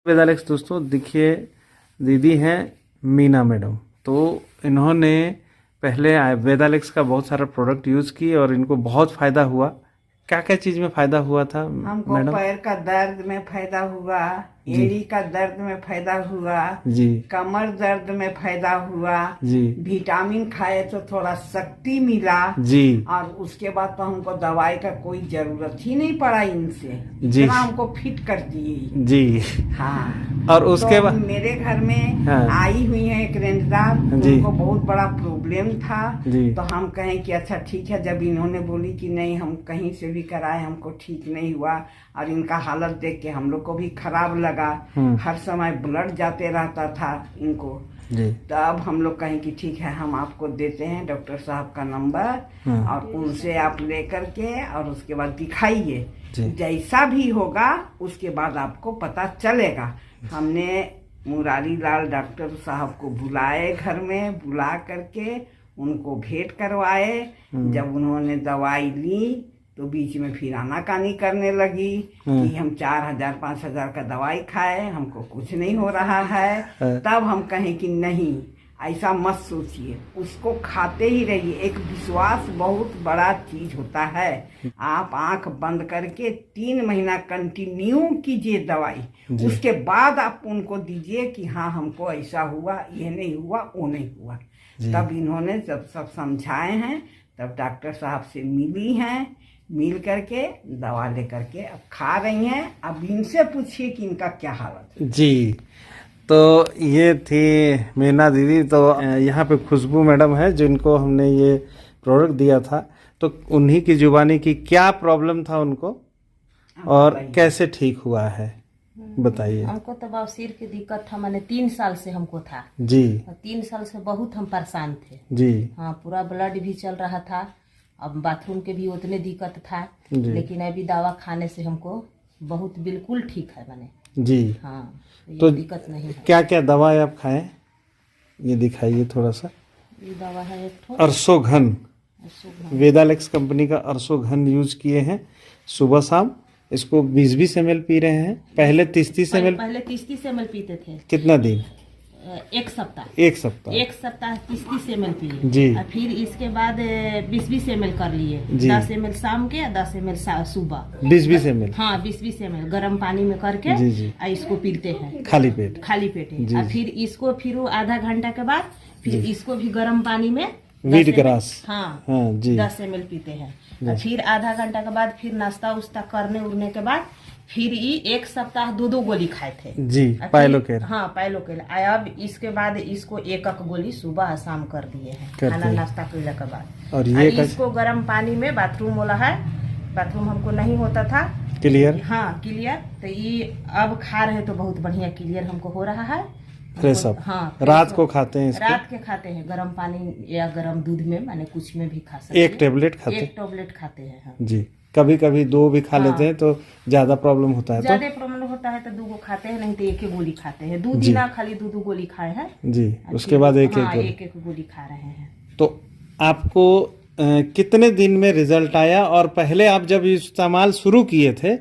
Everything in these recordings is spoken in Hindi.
वेदालेक्स दोस्तों देखिए, दीदी हैं मीना मैडम। तो इन्होंने पहले वेदालेक्स का बहुत सारा प्रोडक्ट यूज़ किए और इनको बहुत फ़ायदा हुआ। क्या क्या चीज़ में फ़ायदा हुआ था हमको मैडम? पैर का दर्द में फायदा हुआ, एड़ी का दर्द में फायदा हुआ, जी कमर दर्द में फायदा हुआ, जी विटामिन खाए तो थोड़ा शक्ति मिला। जी और उसके बाद तो हमको दवाई का कोई जरूरत ही नहीं पड़ा इनसे, जी। इतना हमको फिट कर दिए। जी। हाँ, और उसके तो बाद मेरे घर में हाँ। आई हुई है एक रेंजदार, जी। उनको बहुत बड़ा प्रॉब्लम था। जी। तो हम कहें कि अच्छा ठीक है, जब इन्होंने बोली कि नहीं हम कहीं से भी कराए हमको ठीक नहीं हुआ और इनका हालत देख के हम लोग को भी खराब लगा। हर समय ब्लड जाते रहता था इनको। जी। तो अब हम लोग कहें कि ठीक है, हम आपको देते हैं डॉक्टर साहब का नंबर और उनसे आप लेकर के और उसके बाद दिखाइए, जैसा भी होगा उसके बाद आपको पता चलेगा। हमने मुरारी लाल डॉक्टर साहब को बुलाए, घर में बुला करके उनको भेंट करवाए। जब उन्होंने दवाई ली तो बीच में फिर आनाकानी करने लगी कि हम 4,000 5,000 का दवाई खाए, हमको कुछ नहीं हो रहा है। तब हम कहें कि नहीं, ऐसा मत सोचिए, उसको खाते ही रहिए। एक विश्वास बहुत बड़ा चीज होता है। आप आंख बंद करके 3 महीना कंटिन्यू कीजिए दवाई, उसके बाद आप उनको दीजिए कि हाँ हमको ऐसा हुआ, ये नहीं हुआ, वो नहीं हुआ। तब इन्होंने जब सब समझाए हैं, तब डॉक्टर साहब से मिली हैं, मिल करके दवा लेकर के अब खा रही हैं। अब इनसे पूछिए कि इनका क्या हालत है। जी। तो ये थी मीना दीदी। तो यहाँ पे खुशबू मैडम है जिनको हमने ये प्रोडक्ट दिया था। तो उन्हीं की जुबानी की क्या प्रॉब्लम था उनको और कैसे ठीक हुआ है बताइए। हमको तो बवासीर की दिक्कत था, मैंने 3 साल से हमको था जी। 3 साल से बहुत हम परेशान थे जी। हाँ, पूरा ब्लड भी चल रहा था, अब बाथरूम के भी उतने दिक्कत था। लेकिन अभी दवा खाने से हमको बहुत बिल्कुल ठीक है मैंने। जी हाँ, तो दिक्कत नहीं है। क्या क्या दवा आप खाएं, ये दिखाइए थोड़ा सा। ये दवा है एक अरसोघन, वेदालेक्स कंपनी का अरसोघन यूज किए हैं सुबह शाम। इसको 20-20 ml पी रहे हैं। पहले 30-30 ml, पहले 30-30 ml पीते थे। कितना दिन? एक सप्ताह 30-30 ml पिए जी। और फिर इसके बाद 20-20 ml कर लिए, 10 ml शाम के, 10 ml सुबह। 20-20 ml? हाँ, 20-20 ml गर्म पानी में करके जी जी। इसको पीते हैं खाली पेट और फिर इसको फिर आधा घंटा के बाद फिर इसको भी गर्म पानी में वीट ग्रास हाँ जी 10 ml पीते हैं। और फिर आधा घंटा के बाद फिर नाश्ता उस्ता करने उड़ने के बाद फिर एक सप्ताह 2 गोली खाए थे जी। पाइलोकेर, हाँ पाइलोकेर। अब इसके बाद इसको 1 गोली सुबह शाम कर दिए हैं खाना नाश्ता करने के बाद। और ये इसको गर्म पानी में, बाथरूम वाला है, बाथरूम हमको नहीं होता था क्लियर, हाँ क्लियर। तो ये अब खा रहे तो बहुत बढ़िया क्लियर हमको हो रहा है, फ्रेश अप। हाँ, रात को खाते हैं इसको? रात के खाते हैं गर्म पानी या गर्म दूध में, माने कुछ में भी खा सकते हैं। 1 टेबलेट खाते हैं? 1 टेबलेट खाते हैं हाँ। जी। कभी कभी 2 भी खा लेते हैं तो ज्यादा प्रॉब्लम होता है, ज्यादा प्रॉब्लम होता है तो 2 खाते हैं, नहीं तो 1 गोली खाते हैं। 2 दिन खाली 2 गोली खाए हैं जी। उसके बाद एक गोली खा रहे हैं। तो आपको कितने दिन में रिजल्ट आया और पहले आप जब इस्तेमाल शुरू किए थे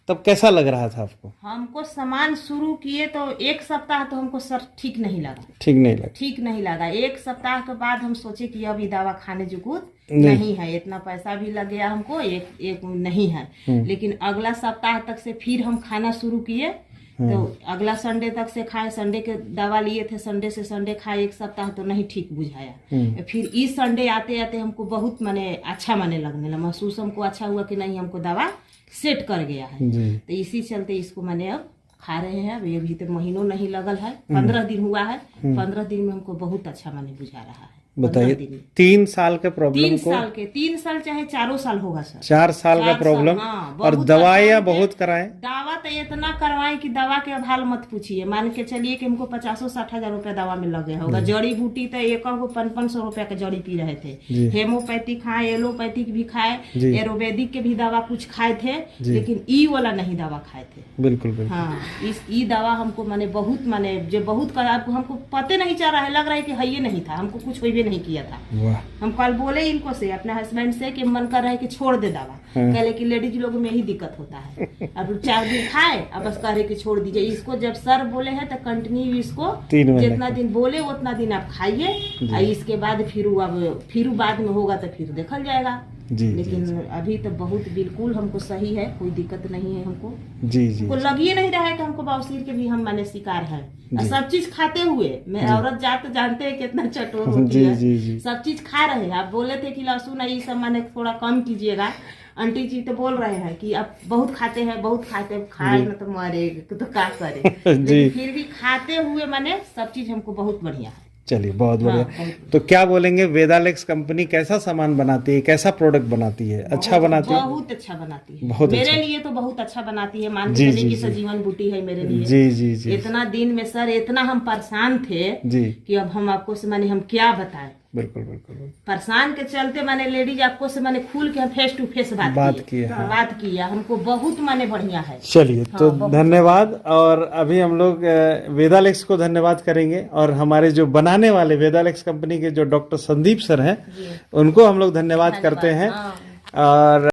तब कैसा लग रहा था आपको? हमको सामान शुरू किए तो 1 सप्ताह तो हमको सर ठीक नहीं लगा। 1 सप्ताह के बाद हम सोचे कि अब ये दवा खाने जुगुत नहीं है, इतना पैसा भी लग गया हमको, एक नहीं है। लेकिन अगला सप्ताह तक से फिर हम खाना शुरू किए तो अगला संडे तक से खाए। संडे के दवा लिए थे, संडे से संडे खाए 1 सप्ताह तो नहीं ठीक बुझाया। फिर इस संडे आते आते हमको बहुत माने अच्छा माने लगने लगा, महसूस हमको अच्छा हुआ कि नहीं हमको दवा सेट कर गया है। तो इसी चलते इसको मैंने अब खा रहे हैं। अभी तो महीनों नहीं लगल है, 15 दिन हुआ है। 15 दिन में हमको बहुत अच्छा माने बुझा रहा है। बताइए 3 साल के प्रॉब्लम को 3 साल चाहे 4 साल होगा सर। 4 साल का प्रॉब्लम हाँ, और दवाइयाँ बहुत कराए। दवा तो इतना करवाए कि दवा के अब हाल मत पूछिए। मान के चलिए कि हमको 50-60 हजार रुपया दवा में लगे होगा। जड़ी बूटी तो 500 रुपया के जड़ी पी रहे थे। हेमोपैथिक खाए, एलोपैथिक भी खाए, एरोवेदिक के भी दवा कुछ खाए थे, लेकिन ई वाला नहीं दवा खाए थे। बिल्कुल हाँ, ई दवा हमको माने बहुत जो बहुत हमको पते नहीं चल रहा है, लग रहा है कि है ये नहीं था, हमको कुछ हुए नहीं किया था। वाह। हम कल बोले इनको से अपने हस्बैंड से कि मन कर रहा है कि छोड़ दे दवा, कहले कि लेडीज लोग में ही दिक्कत होता है, अब 4 दिन खाए अब बस कह रहे कि छोड़ दीजिए। इसको जब सर बोले हैं तो कंटिन्यू इसको 3 महीने जितना दिन बोले उतना दिन आप खाइए, और इसके बाद फिर बाद में होगा तो फिर देखल जाएगा। जी, लेकिन जी, अभी तो बहुत बिल्कुल हमको सही है, कोई दिक्कत नहीं है हमको। जी जी हमको लग ही नहीं रहा है कि हमको बवासीर के भी हम माने शिकार है। और सब चीज खाते हुए मैं औरत जात तो जानते हैं कितना चटोर होती जी, है। जी, जी। सब चीज खा रहे हैं। आप बोले थे कि लहसुन ये सब माने थोड़ा कम कीजिएगा, आंटी जी तो बोल रहे हैं कि अब बहुत खाते हैं, बहुत खाते हैं, खाए न तो मरे तो क्या करे। लेकिन फिर भी खाते हुए माने सब चीज हमको बहुत बढ़िया है। चलिए बहुत बढ़िया। हाँ, तो क्या बोलेंगे, वेदालेक्स कंपनी कैसा सामान बनाती है, कैसा प्रोडक्ट बनाती है? अच्छा बनाती है, बहुत अच्छा बनाती है। बहुत मेरे अच्छा। लिए तो बहुत अच्छा बनाती है, मान जी, के चलिए जी, कि जी। सजीवन बूटी है मेरे लिए। जी जी जी इतना दिन में सर इतना हम परेशान थे जी, कि अब हम आपको से माने हम क्या बताएं। बिल्कुल बिल्कुल बिल्कुल। परेशान के चलते माने लेडीज आपको से माने खुल के हम फेस टू फेस बात किए, हाँ। बात किया, हमको बहुत माने बढ़िया है। चलिए तो बहुत धन्यवाद। और अभी हम लोग वेदालेक्स को धन्यवाद करेंगे, और हमारे जो बनाने वाले वेदालेक्स कंपनी के जो डॉक्टर संदीप सर हैं उनको हम लोग धन्यवाद करते हैं। हाँ। और